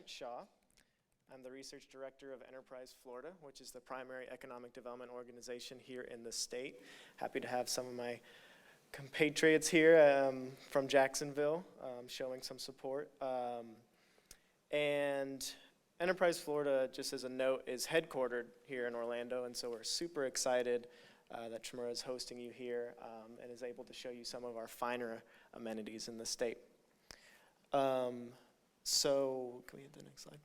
Trent Shaw. I'm the Research Director of Enterprise Florida, which is the primary economic development organization here in the state. Happy to have some of my compatriots here from Jacksonville showing some support. And Enterprise Florida, just as a note, is headquartered here in Orlando, and so we're super excited that Tremura is hosting you here and is able to show you some of our finer amenities in the state. So can we hit the next slide?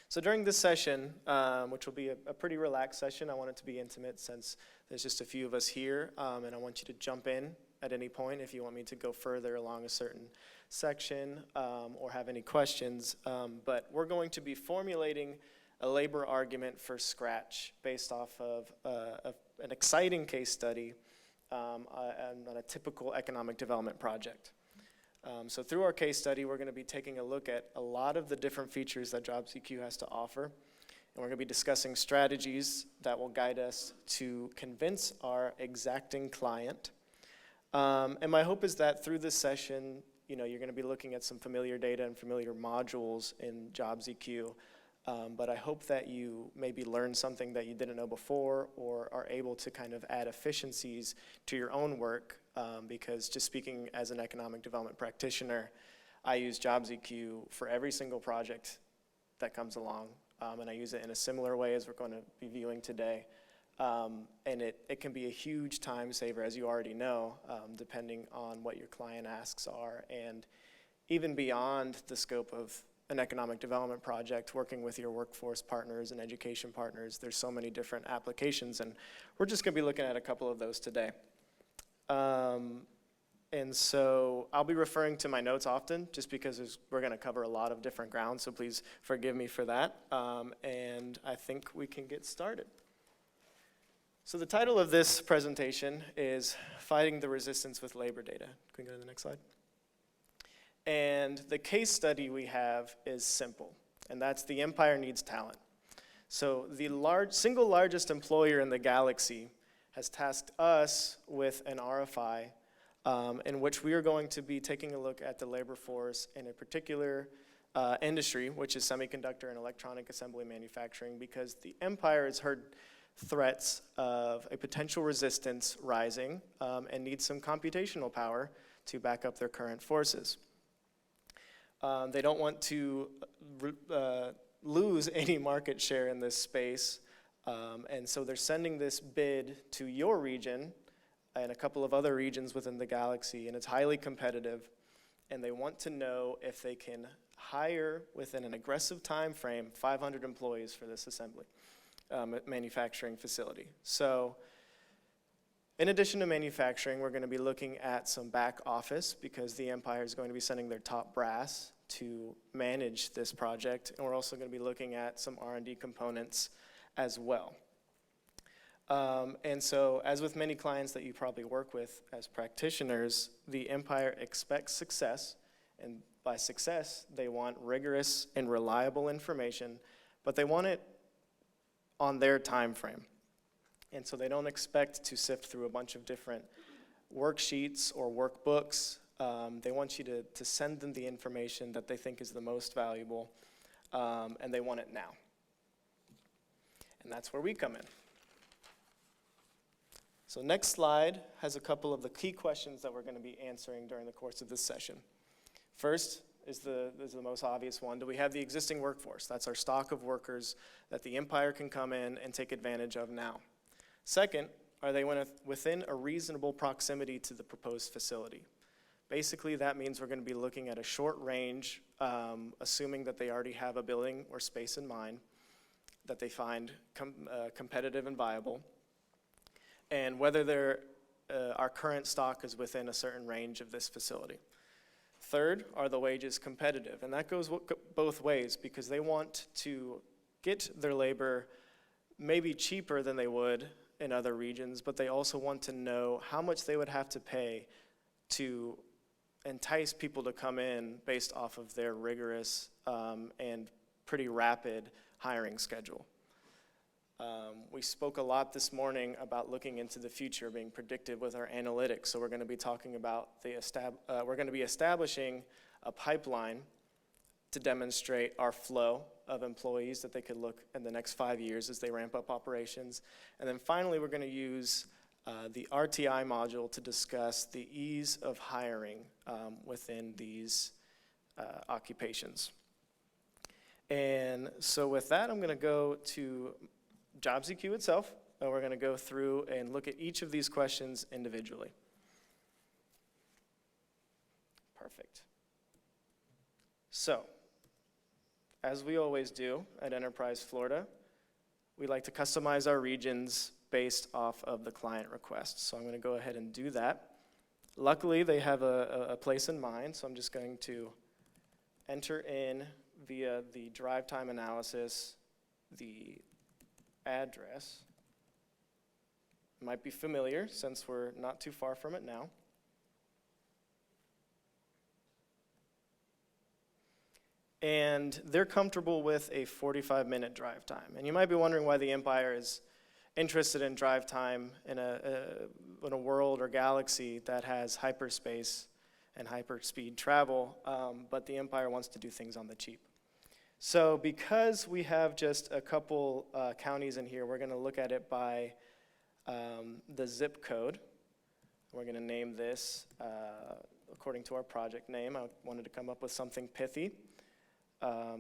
So during this session, which will be a pretty relaxed session, I want it to be intimate since there's just a few of us here, and I want you to jump in at any point if you want me to go further along a certain section or have any questions. But we're going to be formulating a labor argument for scratch based off of an exciting case study on a typical economic development project. So through our case study, we're going to be taking a look at a lot of the different features that JobsEQ has to offer. And we're going to be discussing strategies that will guide us to convince our exacting client. And my hope is that through this session, you're going to be looking at some familiar data and familiar modules in JobsEQ. But I hope that you maybe learn something that you didn't know before or are able to kind of add efficiencies to your own work. Because just speaking as an economic development practitioner, I use JobsEQ for every single project that comes along. And I use it in a similar way as we're going to be viewing today. And it can be a huge time saver, as you already know, depending on what your client asks are. And even beyond the scope of an economic development project, working with your workforce partners and education partners, there's so many different applications. And we're just going to be looking at a couple of those today. And so I'll be referring to my notes often just because we're going to cover a lot of different grounds, so please forgive me for that. And I think we can get started. So the title of this presentation is Fighting the Resistance with Labor Data. Can we go to the next slide? And the case study we have is simple, and that's the empire needs talent. So the single largest employer in the galaxy has tasked us with an RFI in which we are going to be taking a look at the labor force in a particular industry, which is semiconductor and electronic assembly manufacturing, because the empire has heard threats of a potential resistance rising and needs some computational power to back up their current forces. They don't want to lose any market share in this space. And so they're sending this bid to your region and a couple of other regions within the galaxy, and it's highly competitive. And they want to know if they can hire within an aggressive time frame 500 employees for this assembly manufacturing facility. So in addition to manufacturing, we're going to be looking at some back office because the empire is going to be sending their top brass to manage this project. And we're also going to be looking at some R&D components as well. And so, as with many clients that you probably work with as practitioners, the empire expects success, and by success, they want rigorous and reliable information, but they want it on their time frame. And so they don't expect to sift through a bunch of different worksheets or workbooks. They want you to send them the information that they think is the most valuable, and they want it now. And that's where we come in. So next slide has a couple of the key questions that we're going to be answering during the course of this session. First is the most obvious one. Do we have the existing workforce? That's our stock of workers that the empire can come in and take advantage of now. Second, are they within a reasonable proximity to the proposed facility? Basically, that means we're going to be looking at a short range, assuming that they already have a building or space in mind that they find competitive and viable, and whether our current stock is within a certain range of this facility. Third, are the wages competitive? And that goes both ways because they want to get their labor maybe cheaper than they would in other regions, but they also want to know how much they would have to pay to entice people to come in based off of their rigorous and pretty rapid hiring schedule. We spoke a lot this morning about looking into the future, being predictive with our analytics. So we're going to be talking about we're going to be establishing a pipeline to demonstrate our flow of employees that they could look in the next 5 years as they ramp up operations. And then finally, we're going to use the RTI module to discuss the ease of hiring within these occupations. And so with that, I'm going to go to JobsEQ itself, and we're going to go through and look at each of these questions individually. Perfect. So, as we always do at Enterprise Florida, we like to customize our regions based off of the client request. So I'm going to go ahead and do that. Luckily, they have a place in mind, so I'm just going to enter in via the drive time analysis the address. It might be familiar since we're not too far from it now. And they're comfortable with a 45-minute drive time. And you might be wondering why the Empire is interested in drive time in a world or galaxy that has hyperspace and hyperspeed travel, but the Empire wants to do things on the cheap. So because we have just a couple counties in here, we're going to look at it by the zip code. We're going to name this according to our project name. I wanted to come up with something pithy.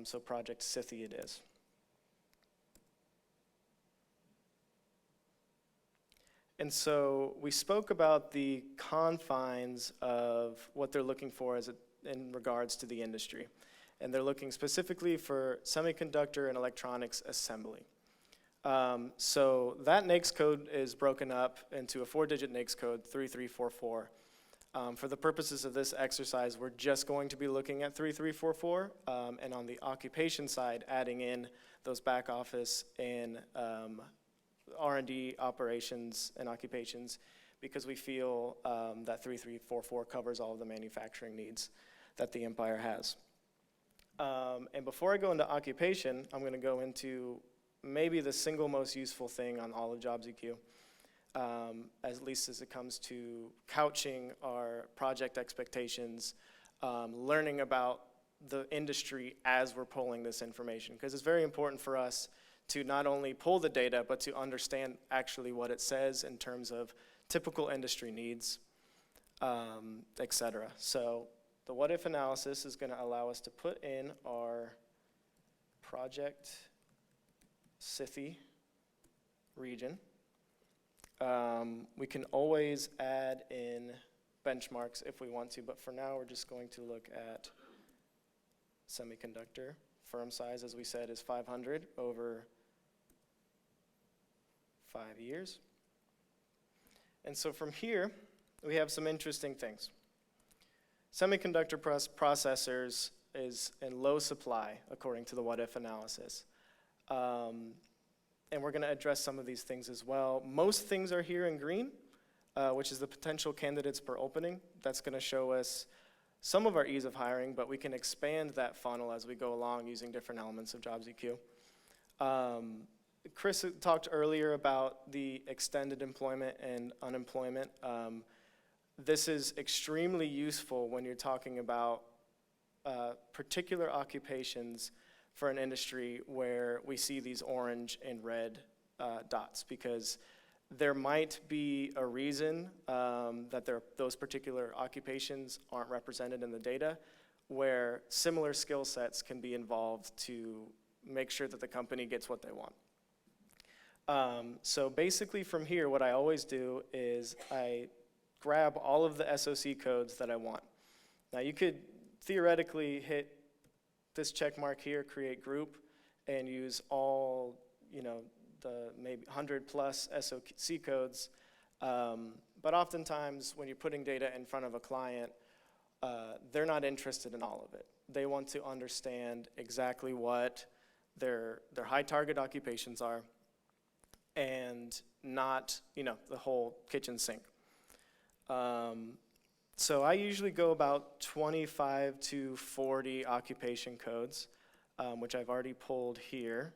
So Project Scythy it is. And so we spoke about the confines of what they're looking for in regards to the industry. And they're looking specifically for semiconductor and electronics assembly. So that NAICS code is broken up into a 4-digit NAICS code, 3344. For the purposes of this exercise, we're just going to be looking at 3344, and on the occupation side, adding in those back office and R&D operations and occupations, because we feel that 3344 covers all of the manufacturing needs that the Empire has. And before I go into occupation, I'm going to go into maybe the single most useful thing on all of JobsEQ. At least as it comes to couching our project expectations, learning about the industry as we're pulling this information. Because it's very important for us to not only pull the data, but to understand actually what it says in terms of typical industry needs, et cetera. So the what-if analysis is going to allow us to put in our Project Scythy region. We can always add in benchmarks if we want to, but for now we're just going to look at semiconductor. Firm size, as we said, is 500 over 5 years. And so from here, we have some interesting things. Semiconductor processors is in low supply, according to the what-if analysis. And we're going to address some of these things as well. Most things are here in green, which is the potential candidates per opening. That's going to show us some of our ease of hiring, but we can expand that funnel as we go along using different elements of JobsEQ. Chris talked earlier about the extended employment and unemployment. This is extremely useful when you're talking about particular occupations for an industry where we see these orange and red dots, because there might be a reason that those particular occupations aren't represented in the data, where similar skill sets can be involved to make sure that the company gets what they want. So basically from here, what I always do is I grab all of the SOC codes that I want. Now you could theoretically hit this check mark here, create group, and use all, the maybe 100 plus SOC codes. But oftentimes when you're putting data in front of a client, they're not interested in all of it. They want to understand exactly what their high target occupations are, and not, the whole kitchen sink. So I usually go about 25 to 40 occupation codes, which I've already pulled here.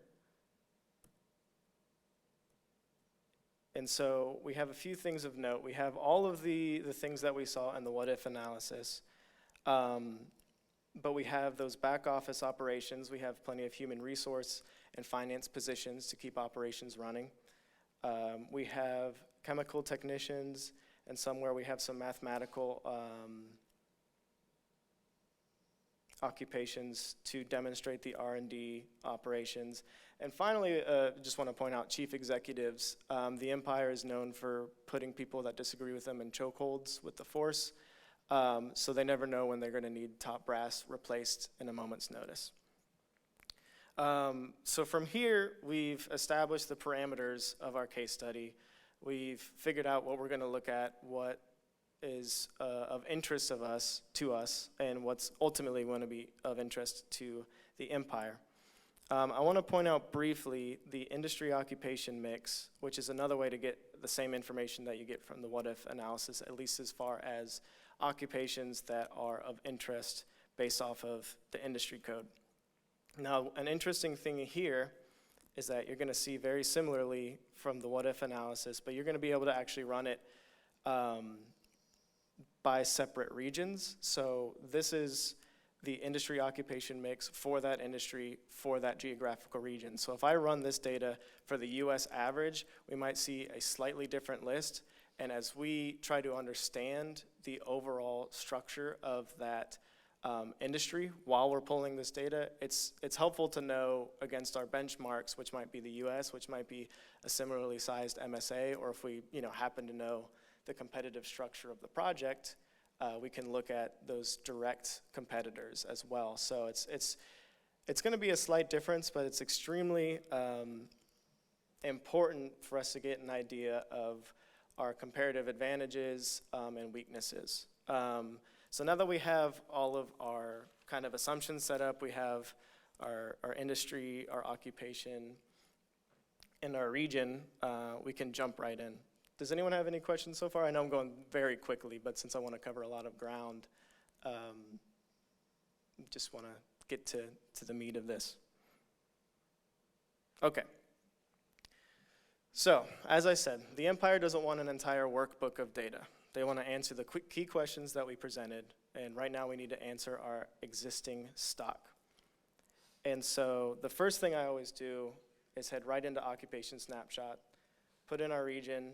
And so we have a few things of note. We have all of the things that we saw in the what-if analysis. But we have those back office operations. We have plenty of human resource and finance positions to keep operations running. We have chemical technicians, and somewhere we have some mathematical occupations to demonstrate the R&D operations. And finally, just want to point out chief executives. The Empire is known for putting people that disagree with them in chokeholds with the force, so they never know when they're going to need top brass replaced in a moment's notice. So from here, we've established the parameters of our case study. We've figured out what we're going to look at, what is of interest to us, and what's ultimately going to be of interest to the Empire. I want to point out briefly the industry occupation mix, which is another way to get the same information that you get from the what-if analysis, at least as far as occupations that are of interest based off of the industry code. Now, an interesting thing here is that you're going to see very similarly from the what-if analysis, but you're going to be able to actually run it by separate regions. So this is the industry occupation mix for that industry, for that geographical region. So if I run this data for the US average, we might see a slightly different list. And as we try to understand the overall structure of that industry while we're pulling this data, it's helpful to know against our benchmarks, which might be the US, which might be a similarly sized MSA, or if we happen to know the competitive structure of the project, we can look at those direct competitors as well. So it's going to be a slight difference, but it's extremely important for us to get an idea of our comparative advantages and weaknesses. So now that we have all of our kind of assumptions set up, we have our industry, our occupation, and our region, we can jump right in. Does anyone have any questions so far? I know I'm going very quickly, but since I want to cover a lot of ground, just want to get to the meat of this. Okay. So, as I said, the Empire doesn't want an entire workbook of data. They want to answer the key questions that we presented, and right now we need to answer our existing stock. And so the first thing I always do is head right into Occupation Snapshot, put in our region,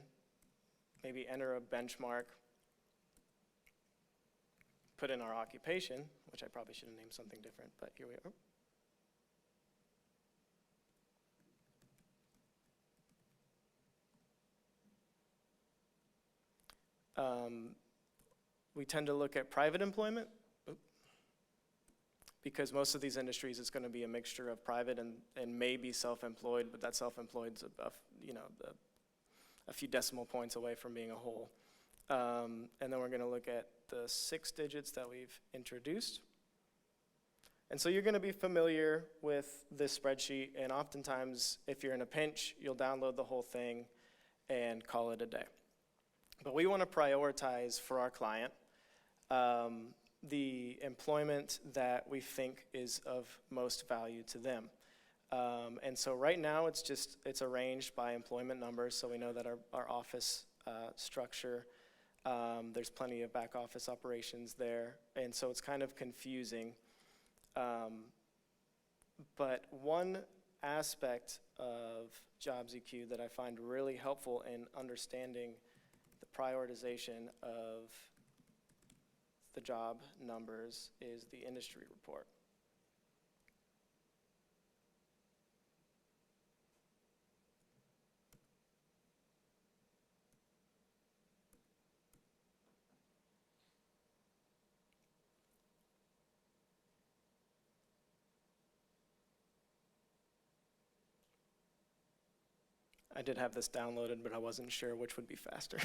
maybe enter a benchmark, put in our occupation, which I probably should have named something different, but here we are. We tend to look at private employment, because most of these industries it's going to be a mixture of private and maybe self-employed, but that self-employed's a few decimal points away from being a whole. And then we're going to look at the 6 digits that we've introduced. And so you're going to be familiar with this spreadsheet, and oftentimes if you're in a pinch, you'll download the whole thing and call it a day. But we want to prioritize for our client the employment that we think is of most value to them. And so right now it's arranged by employment numbers, so we know that our office structure, there's plenty of back office operations there, and so it's kind of confusing. But one aspect of Jobs EQ that I find really helpful in understanding the prioritization of the job numbers is the industry report. I did have this downloaded, but I wasn't sure which would be faster.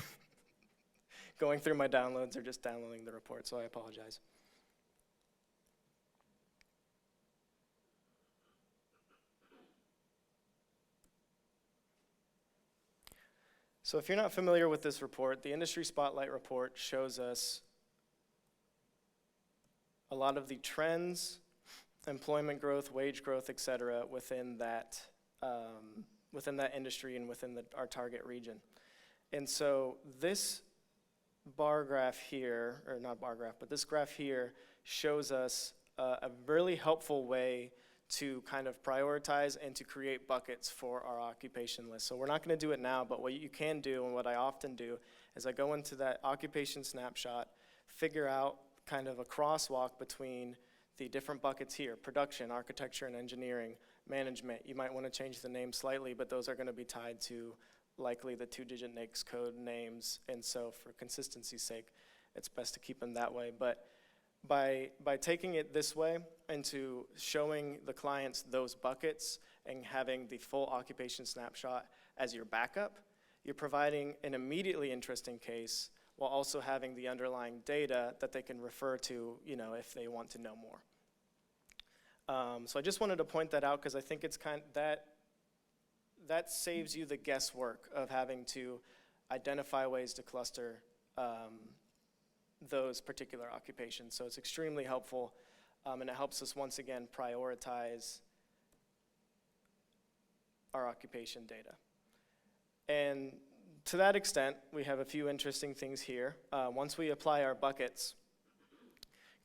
Going through my downloads or just downloading the report, so I apologize. So if you're not familiar with this report, the Industry Spotlight report shows us a lot of the trends, employment growth, wage growth, et cetera, within that industry and within our target region. And so this bar graph here, or not bar graph, but this graph here shows us a really helpful way to kind of prioritize and to create buckets for our occupation list. So we're not going to do it now, but what you can do, and what I often do, is I go into that occupation snapshot, figure out kind of a crosswalk between the different buckets here: production, architecture and engineering, management. You might want to change the name slightly, but those are going to be tied to likely the 2-digit NAICS code names, and so for consistency's sake, it's best to keep them that way. But by taking it this way into showing the clients those buckets and having the full occupation snapshot as your backup, you're providing an immediately interesting case while also having the underlying data that they can refer to, if they want to know more. So I just wanted to point that out because I think it's that saves you the guesswork of having to identify ways to cluster those particular occupations. So it's extremely helpful, and it helps us once again prioritize our occupation data. And to that extent, we have a few interesting things here. Once we apply our buckets,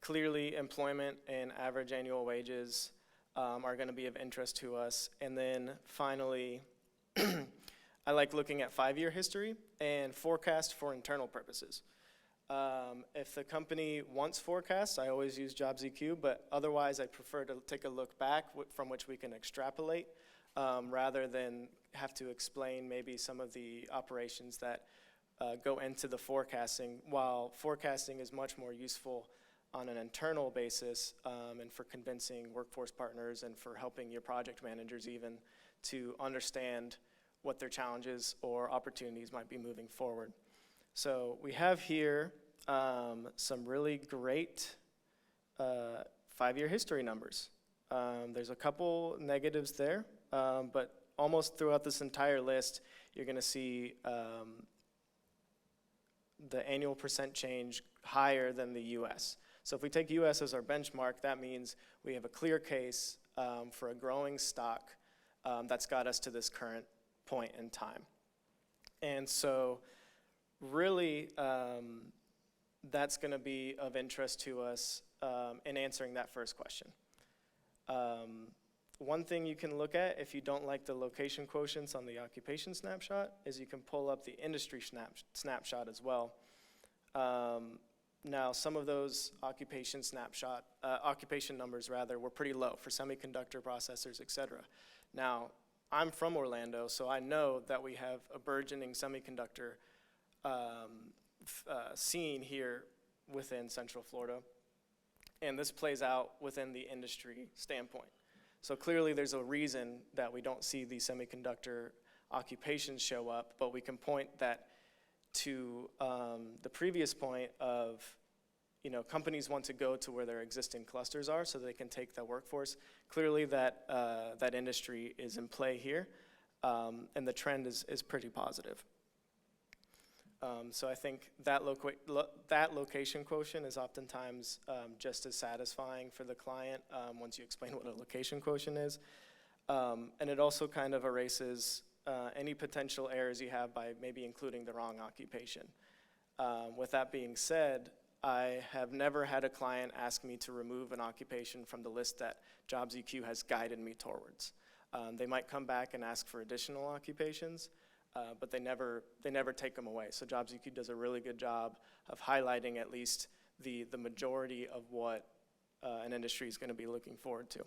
clearly employment and average annual wages are going to be of interest to us. And then finally, I like looking at 5-year history and forecast for internal purposes. If the company wants forecasts, I always use JobsEQ, but otherwise I prefer to take a look back from which we can extrapolate rather than have to explain maybe some of the operations that go into the forecasting, while forecasting is much more useful on an internal basis and for convincing workforce partners and for helping your project managers even to understand what their challenges or opportunities might be moving forward. So we have here some really great 5-year history numbers. There's a couple negatives there, but almost throughout this entire list, you're going to see the annual percent change higher than the US. So if we take US as our benchmark, that means we have a clear case for a growing stock that's got us to this current point in time. And so really, that's going to be of interest to us in answering that first question. One thing you can look at if you don't like the location quotients on the occupation snapshot is you can pull up the industry snapshot as well. Now, some of those occupation numbers were pretty low for semiconductor processors, et cetera. Now, I'm from Orlando, so I know that we have a burgeoning semiconductor scene here within Central Florida, and this plays out within the industry standpoint. So clearly there's a reason that we don't see the semiconductor occupations show up, but we can point that to the previous point of, companies want to go to where their existing clusters are so they can take the workforce. Clearly that industry is in play here, and the trend is pretty positive. So I think that location quotient is oftentimes just as satisfying for the client once you explain what a location quotient is. And it also kind of erases any potential errors you have by maybe including the wrong occupation. With that being said, I have never had a client ask me to remove an occupation from the list that JobsEQ has guided me towards. They might come back and ask for additional occupations, but they never take them away. So JobsEQ does a really good job of highlighting at least the majority of what an industry is going to be looking forward to.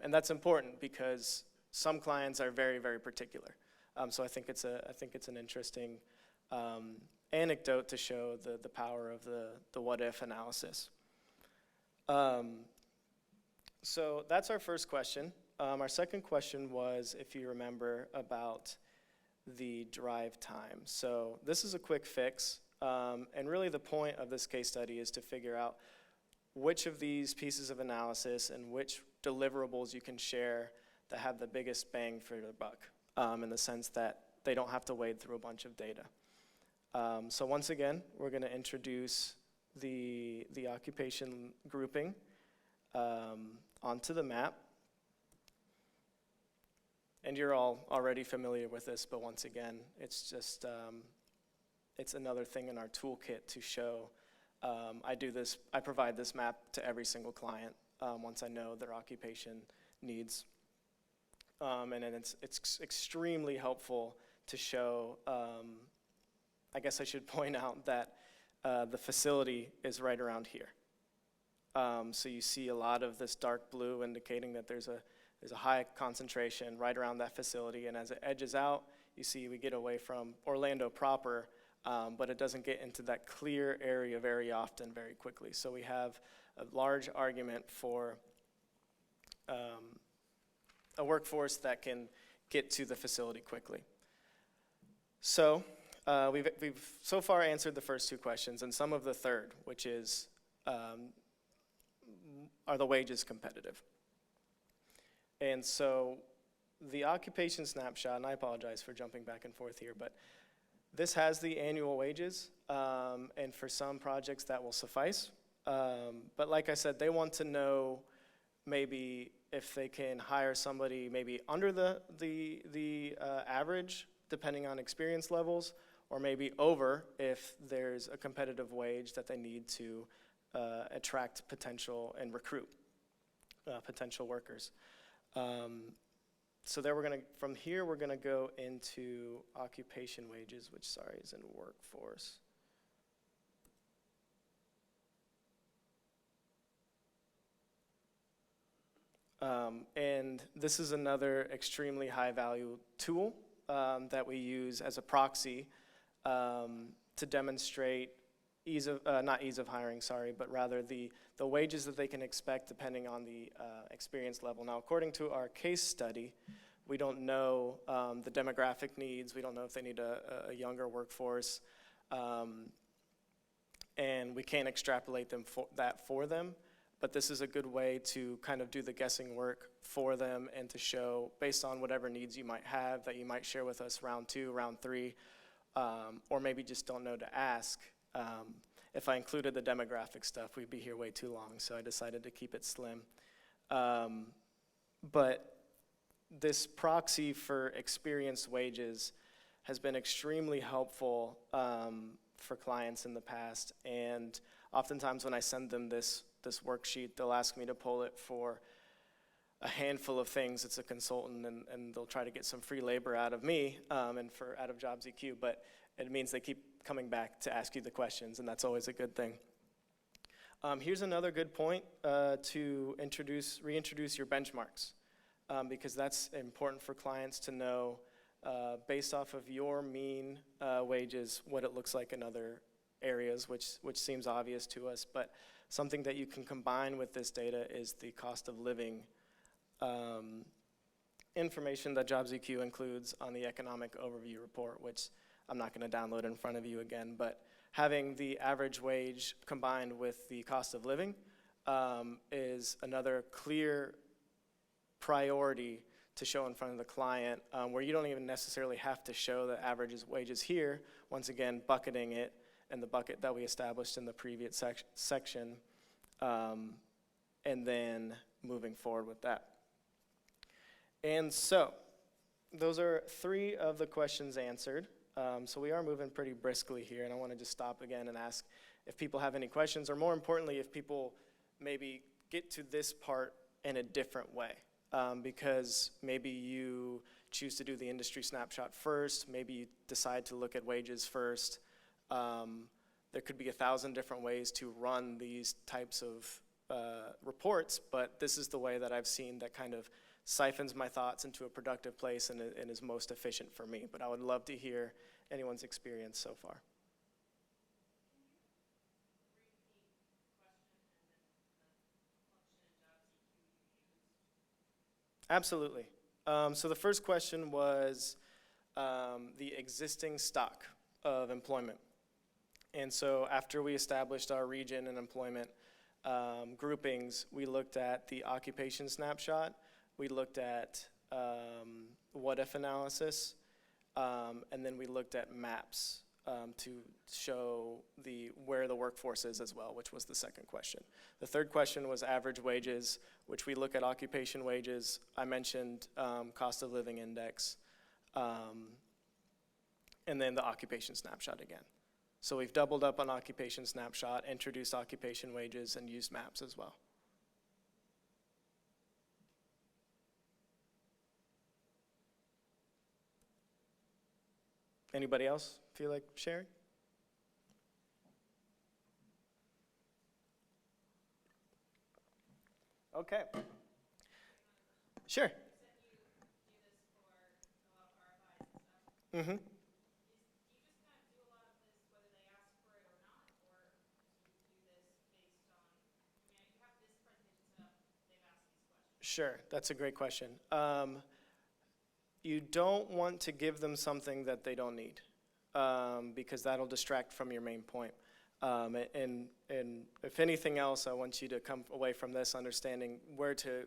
And that's important because some clients are very, very particular. So I think it's an interesting anecdote to show the power of the what-if analysis. So that's our first question. Our second question was, if you remember, about the drive time. So this is a quick fix, and really the point of this case study is to figure out which of these pieces of analysis and which deliverables you can share that have the biggest bang for the buck, in the sense that they don't have to wade through a bunch of data. So once again, we're going to introduce the occupation grouping onto the map. And you're all already familiar with this, but once again, it's just it's another thing in our toolkit to show I provide this map to every single client once I know their occupation needs. And then it's extremely helpful to show, I guess I should point out that the facility is right around here. So you see a lot of this dark blue indicating that there's a high concentration right around that facility, and as it edges out, you see we get away from Orlando proper, but it doesn't get into that clear area very often, very quickly. So we have a large argument for a workforce that can get to the facility quickly. So we've so far answered the first two questions, and some of the third, which is, are the wages competitive? And so the occupation snapshot, and I apologize for jumping back and forth here, but this has the annual wages, and for some projects that will suffice. But like I said, they want to know maybe if they can hire somebody maybe under the average, depending on experience levels, or maybe over if there's a competitive wage that they need to attract potential and recruit potential workers. So there from here we're gonna go into occupation wages, which is in workforce. And this is another extremely high value tool that we use as a proxy to demonstrate not ease of hiring, but rather the wages that they can expect depending on the experience level. Now, according to our case study, we don't know the demographic needs. We don't know if they need a younger workforce, and we can't extrapolate that for them. But this is a good way to kind of do the guessing work for them and to show, based on whatever needs you might have, that you might share with us round 2, round 3, or maybe just don't know to ask. If I included the demographic stuff, we'd be here way too long, so I decided to keep it slim. But this proxy for experienced wages has been extremely helpful for clients in the past, and oftentimes when I send them this worksheet, they'll ask me to pull it for a handful of things. It's a consultant, and they'll try to get some free labor out of me and out of Jobs EQ, but it means they keep coming back to ask you the questions, and that's always a good thing. Here's another good point to reintroduce your benchmarks, because that's important for clients to know based off of your mean wages what it looks like in other areas, which seems obvious to us, but something that you can combine with this data is the cost of living information that Jobs EQ includes on the economic overview report, which I'm not going to download in front of you again, but having the average wage combined with the cost of living is another clear priority to show in front of the client, where you don't even necessarily have to show the average wages here, once again bucketing it in the bucket that we established in the previous section, and then moving forward with that. And so, those are 3 of the questions answered. So we are moving pretty briskly here, and I want to just stop again and ask if people have any questions, or more importantly, if people maybe get to this part in a different way, because maybe you choose to do the industry snapshot first, maybe you decide to look at wages first. There could be 1,000 different ways to run these types of reports, but this is the way that I've seen that kind of siphons my thoughts into a productive place and is most efficient for me. But I would love to hear anyone's experience so far. Absolutely. So the first question was the existing stock of employment. And so after we established our region and employment groupings, we looked at the occupation snapshot, we looked at what-if analysis, and then we looked at maps to show where the workforce is as well, which was the second question. The third question was average wages, which we look at occupation wages. I mentioned cost of living index, and then the occupation snapshot again. So we've doubled up on occupation snapshot, introduced occupation wages, and used maps as well. Anybody else feel like sharing? Okay. Sure. Mm-hmm. Sure, that's a great question. You don't want to give them something that they don't need, because that'll distract from your main point. And if anything else, I want you to come away from this understanding where to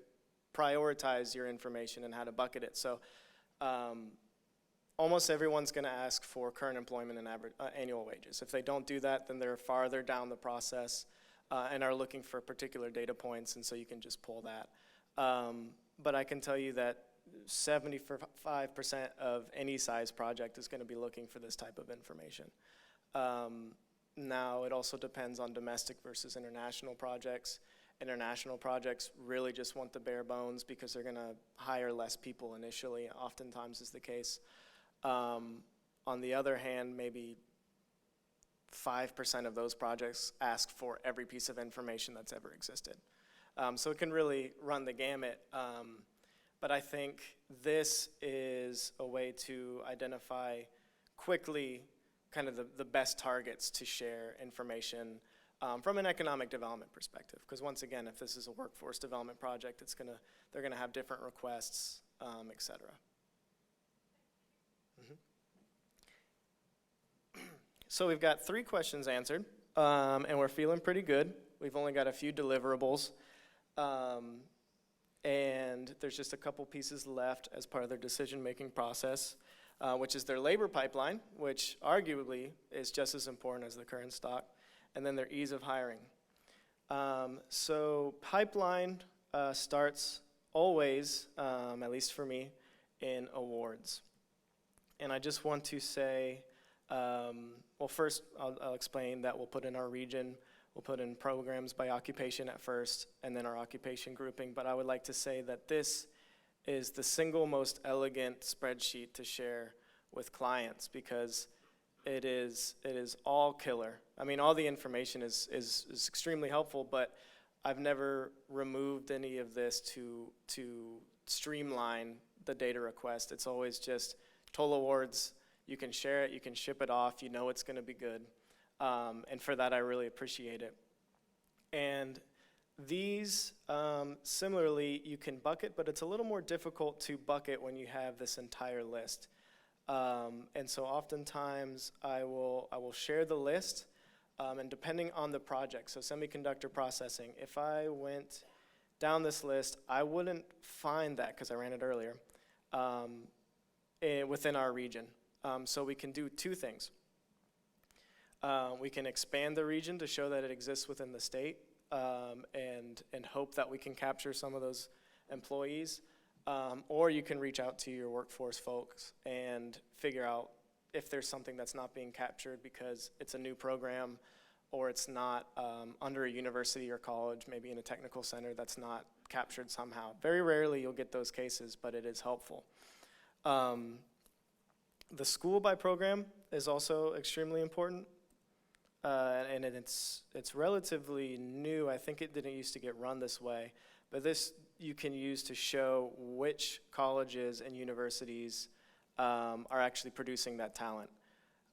prioritize your information and how to bucket it. So almost everyone's going to ask for current employment and annual wages. If they don't do that, then they're farther down the process and are looking for particular data points, and so you can just pull that. But I can tell you that 75% of any size project is going to be looking for this type of information. Now, it also depends on domestic versus international projects. International projects really just want the bare bones because they're going to hire less people initially, oftentimes is the case. On the other hand, maybe 5% of those projects ask for every piece of information that's ever existed. So it can really run the gamut. But I think this is a way to identify quickly kind of the best targets to share information from an economic development perspective. Because once again, if this is a workforce development project, they're gonna have different requests, et cetera. So we've got 3 questions answered, and we're feeling pretty good. We've only got a few deliverables. And there's just a couple pieces left as part of their decision-making process, which is their labor pipeline, which arguably is just as important as the current stock, and then their ease of hiring. So pipeline starts always, at least for me, in awards. And I just want to say, well, first I'll explain that we'll put in our region. We'll put in programs by occupation at first, and then our occupation grouping. But I would like to say that this is the single most elegant spreadsheet to share with clients because it is all killer. I mean, all the information is extremely helpful, but I've never removed any of this to streamline the data request. It's always just total awards. You can share it, you can ship it off, you know it's going to be good. And for that, I really appreciate it. And these, similarly, you can bucket, but it's a little more difficult to bucket when you have this entire list. And so oftentimes, I will share the list, and depending on the project, so semiconductor processing, if I went down this list, I wouldn't find that, because I ran it earlier, within our region. So we can do 2 things. We can expand the region to show that it exists within the state and hope that we can capture some of those employees. Or you can reach out to your workforce folks and figure out if there's something that's not being captured because it's a new program or it's not under a university or college, maybe in a technical center that's not captured somehow. Very rarely you'll get those cases, but it is helpful. The school by program is also extremely important. And it's relatively new. I think it didn't used to get run this way, but this you can use to show which colleges and universities are actually producing that talent.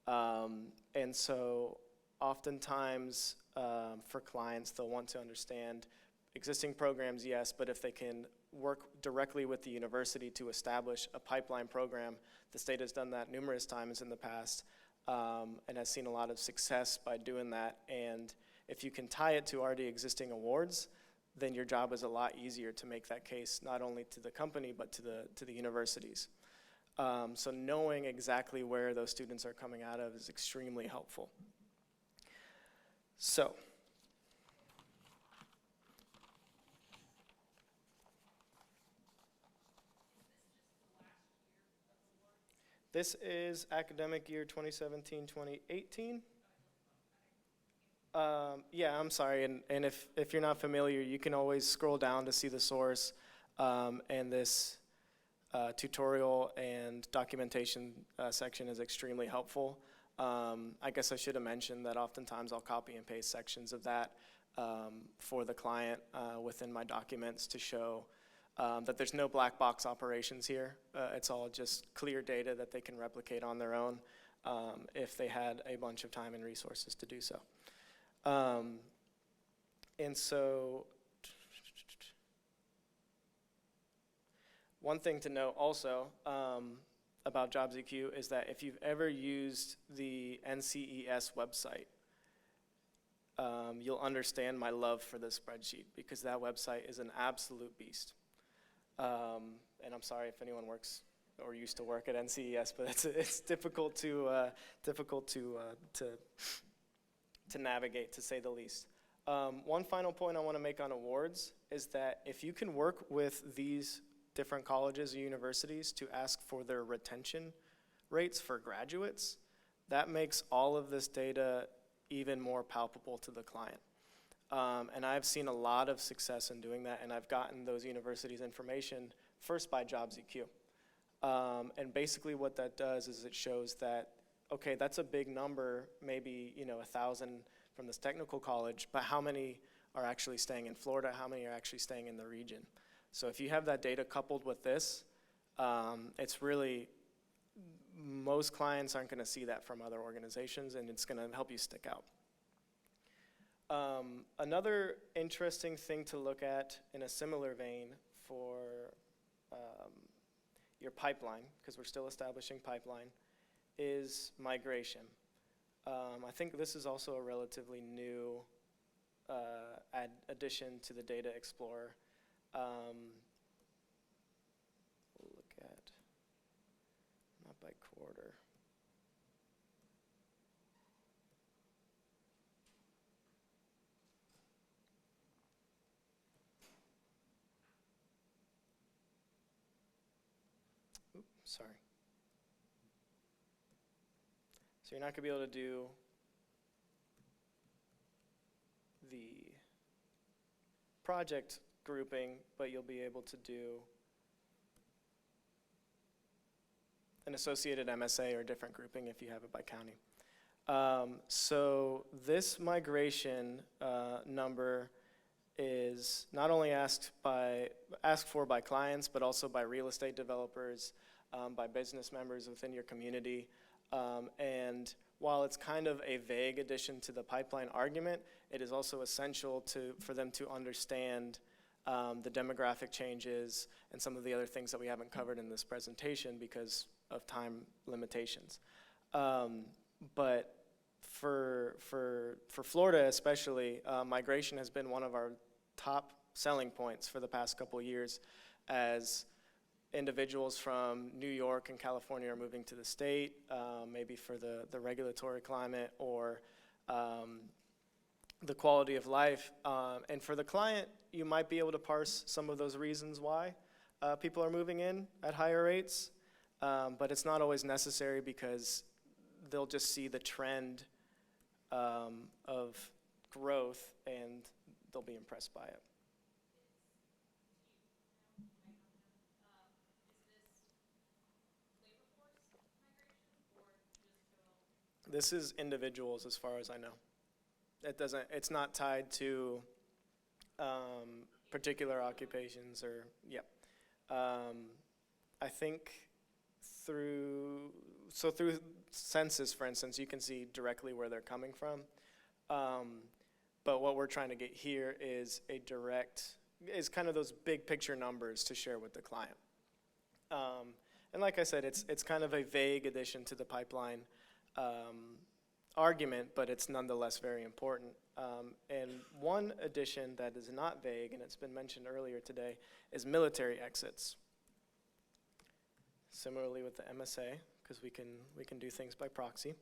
And so oftentimes for clients, they'll want to understand existing programs, yes, but if they can work directly with the university to establish a pipeline program, the state has done that numerous times in the past. And has seen a lot of success by doing that. And if you can tie it to already existing awards, then your job is a lot easier to make that case, not only to the company, but to the universities. So knowing exactly where those students are coming out of is extremely helpful. So, this is academic year 2017-2018. Yeah, I'm sorry, and if you're not familiar, you can always scroll down to see the source, and this tutorial and documentation section is extremely helpful. I guess I should have mentioned that oftentimes I'll copy and paste sections of that for the client within my documents to show that there's no black box operations here. It's all just clear data that they can replicate on their own if they had a bunch of time and resources to do so. And so, one thing to note also about JobsEQ is that if you've ever used the NCES website, you'll understand my love for this spreadsheet because that website is an absolute beast. And I'm sorry if anyone works or used to work at NCES, but it's difficult to navigate, to say the least. One final point I want to make on awards is that if you can work with these different colleges or universities to ask for their retention rates for graduates, that makes all of this data even more palpable to the client. And I've seen a lot of success in doing that, and I've gotten those universities' information first by JobsEQ. And basically what that does is it shows that, okay, that's a big number, maybe 1,000 from this technical college, but how many are actually staying in Florida? How many are actually staying in the region? So if you have that data coupled with this, it's really, most clients aren't gonna see that from other organizations, and it's gonna help you stick out. Another interesting thing to look at in a similar vein for your pipeline, because we're still establishing pipeline, is migration. I think this is also a relatively new addition to the Data Explorer. We'll look at, not by quarter. Oops, sorry. So you're not gonna be able to do the project grouping, but you'll be able to do an associated MSA or different grouping if you have it by county. So this migration number is not only asked for by clients, but also by real estate developers, by business members within your community. And while it's kind of a vague addition to the pipeline argument, it is also essential for them to understand the demographic changes and some of the other things that we haven't covered in this presentation because of time limitations. But for Florida especially, migration has been one of our top selling points for the past couple of years as individuals from New York and California are moving to the state, maybe for the regulatory climate or the quality of life. And for the client, you might be able to parse some of those reasons why people are moving in at higher rates, but it's not always necessary because they'll just see the trend of growth and they'll be impressed by it. This is individuals as far as I know. It's not tied to particular occupations or, yeah. I think through census, for instance, you can see directly where they're coming from. But what we're trying to get here is is kind of those big picture numbers to share with the client. And like I said, it's kind of a vague addition to the pipeline argument, but it's nonetheless very important. And one addition that is not vague, and it's been mentioned earlier today, is military exits. Similarly with the MSA, because we can do things by proxy.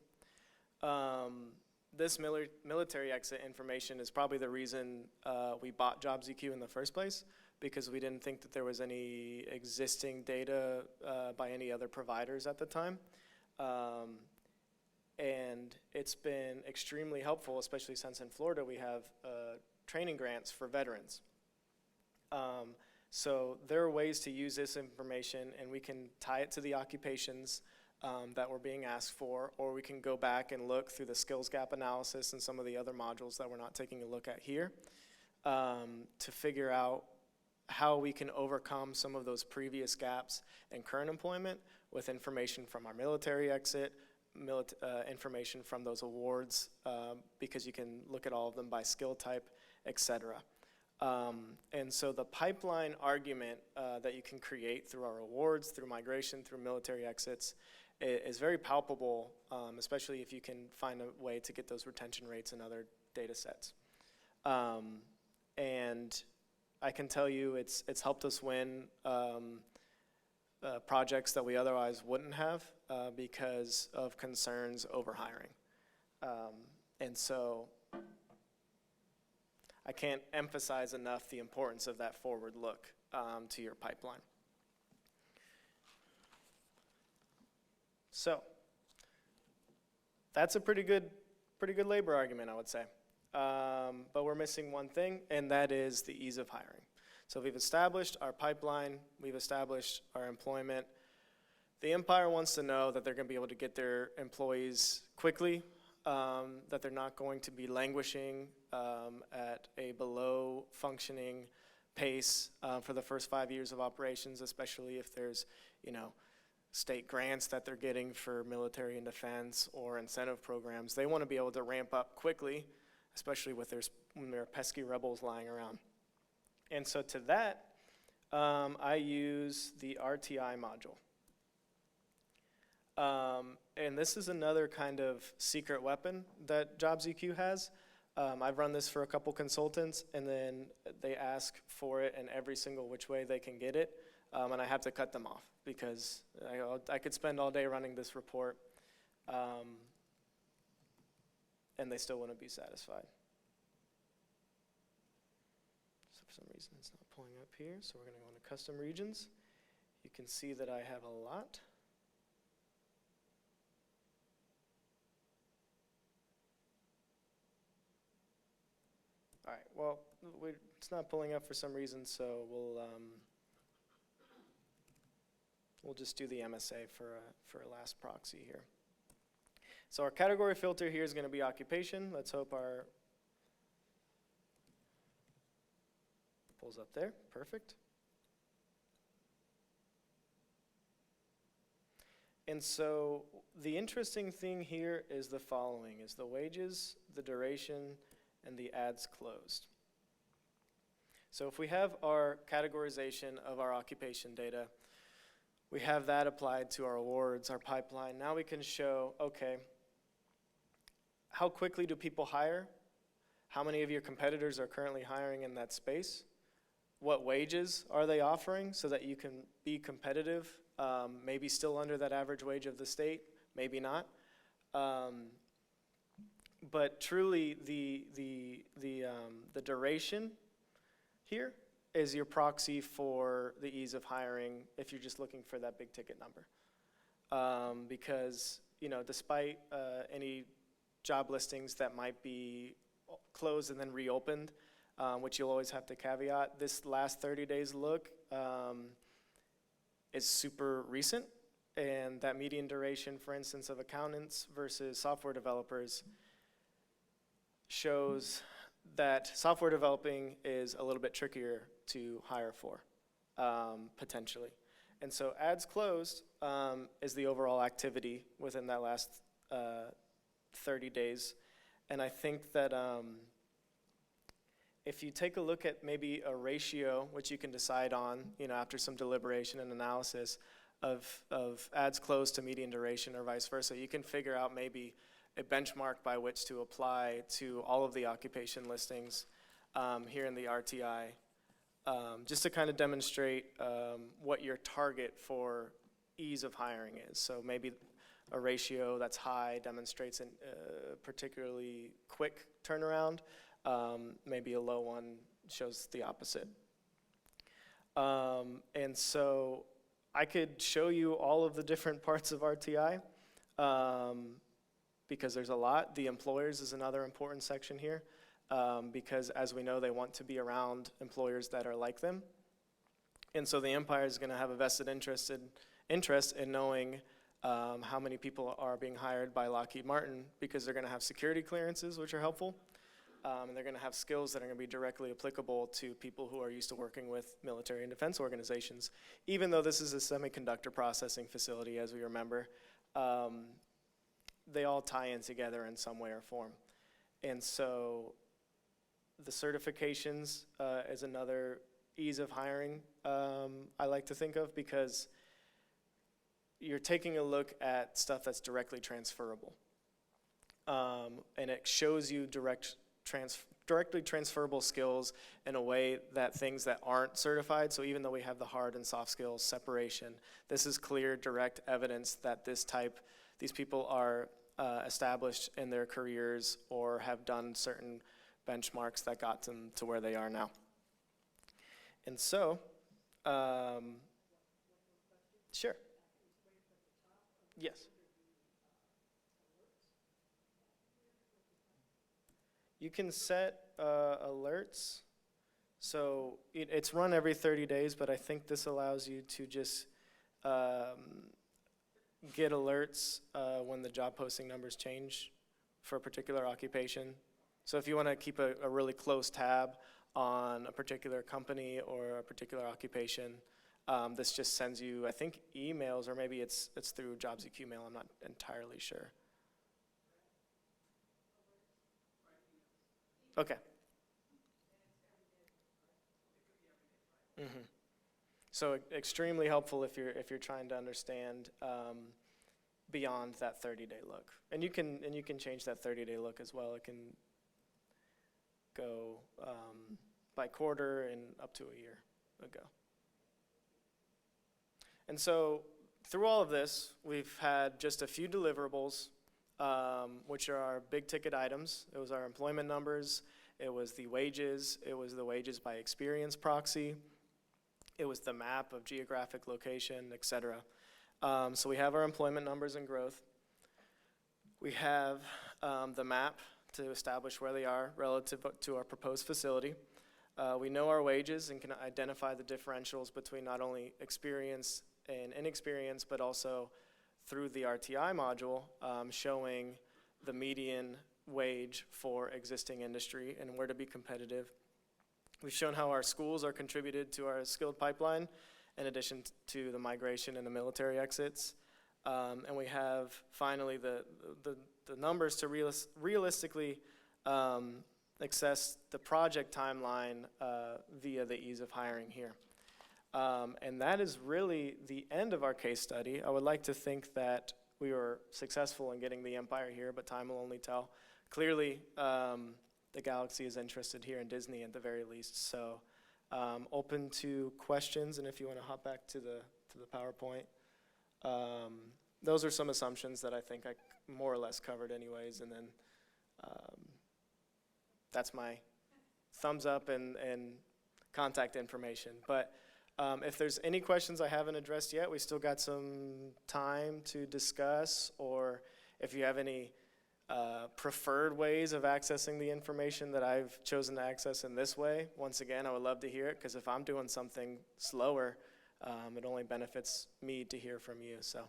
This military exit information is probably the reason we bought JobsEQ in the first place, because we didn't think that there was any existing data by any other providers at the time. And it's been extremely helpful, especially since in Florida we have training grants for veterans. So there are ways to use this information, and we can tie it to the occupations that we're being asked for, or we can go back and look through the skills gap analysis and some of the other modules that we're not taking a look at here to figure out how we can overcome some of those previous gaps in current employment with information from our military exit, information from those awards, because you can look at all of them by skill type, et cetera. And so the pipeline argument that you can create through our awards, through migration, through military exits, is very palpable, especially if you can find a way to get those retention rates in other data sets. And I can tell you it's helped us win projects that we otherwise wouldn't have because of concerns over hiring. And so I can't emphasize enough the importance of that forward look to your pipeline. So that's a pretty good labor argument, I would say. But we're missing one thing, and that is the ease of hiring. So we've established our pipeline, we've established our employment. The Empire wants to know that they're going to be able to get their employees quickly, that they're not going to be languishing at a below functioning pace for the first 5 years of operations, especially if there's, state grants that they're getting for military and defense or incentive programs. They want to be able to ramp up quickly, especially when there are pesky rebels lying around. And so to that, I use the RTI module. And this is another kind of secret weapon that JobsEQ has. I've run this for a couple consultants, and then they ask for it in every single which way they can get it, and I have to cut them off because I could spend all day running this report, and they still wouldn't be satisfied. So for some reason it's not pulling up here, so we're going to go into custom regions. You can see that I have a lot. All right, well, it's not pulling up for some reason, so we'll just do the MSA for a last proxy here. So our category filter here is going to be occupation. Let's hope our pulls up there. Perfect. And so the interesting thing here is the following, is the wages, the duration, and the ads closed. So if we have our categorization of our occupation data, we have that applied to our awards, our pipeline. Now we can show, okay, how quickly do people hire? How many of your competitors are currently hiring in that space? What wages are they offering so that you can be competitive? Maybe still under that average wage of the state, maybe not. But truly, the duration here is your proxy for the ease of hiring if you're just looking for that big ticket number. Because, despite any job listings that might be closed and then reopened, which you'll always have to caveat, this last 30 days look is super recent. And that median duration, for instance, of accountants versus software developers shows that software developing is a little bit trickier to hire for, potentially. And so ads closed is the overall activity within that last 30 days. And I think that if you take a look at maybe a ratio, which you can decide on, after some deliberation and analysis of ads closed to median duration or vice versa, you can figure out maybe a benchmark by which to apply to all of the occupation listings here in the RTI, just to kind of demonstrate what your target for ease of hiring is. So maybe a ratio that's high demonstrates a particularly quick turnaround. Maybe a low one shows the opposite. And so I could show you all of the different parts of RTI. because there's a lot. The employers is another important section here, because as we know, they want to be around employers that are like them. And so the empire is going to have a vested interest in knowing how many people are being hired by Lockheed Martin, because they're going to have security clearances, which are helpful, and they're going to have skills that are going to be directly applicable to people who are used to working with military and defense organizations. Even though this is a semiconductor processing facility, as we remember, they all tie in together in some way or form. And so the certifications is another ease of hiring I like to think of, because you're taking a look at stuff that's directly transferable. And it shows you directly transferable skills in a way that things that aren't certified, so even though we have the hard and soft skills separation, this is clear, direct evidence that these people are established in their careers or have done certain benchmarks that got them to where they are now. And so, sure. Yes. You can set alerts. So it's run every 30 days, but I think this allows you to just get alerts when the job posting numbers change for a particular occupation. So if you want to keep a really close tab on a particular company or a particular occupation, this just sends you, I think, emails, or maybe it's through JobsEQ mail. I'm not entirely sure. Okay. Mm-hmm. So extremely helpful if you're trying to understand beyond that 30-day look, and you can change that 30-day look as well. It can go by quarter and up to a year ago. And so through all of this, we've had just a few deliverables, which are our big ticket items. It was our employment numbers, it was the wages by experience proxy, it was the map of geographic location, etc. So we have our employment numbers and growth. We have the map to establish where they are relative to our proposed facility. We know our wages and can identify the differentials between not only experience and inexperience, but also through the RTI module, showing the median wage for existing industry and where to be competitive. We've shown how our schools are contributed to our skilled pipeline, in addition to the migration and the military exits. And we have finally the numbers to realistically access the project timeline via the ease of hiring here. And that is really the end of our case study. I would like to think that we were successful in getting the empire here, but time will only tell. Clearly, the galaxy is interested here in Disney at the very least. So open to questions, and if you want to hop back to the PowerPoint. Those are some assumptions that I think I more or less covered anyways, and then that's my thumbs up and contact information. But if there's any questions I haven't addressed yet, we still got some time to discuss, or if you have any preferred ways of accessing the information that I've chosen to access in this way, once again, I would love to hear it, because if I'm doing something slower, it only benefits me to hear from you. So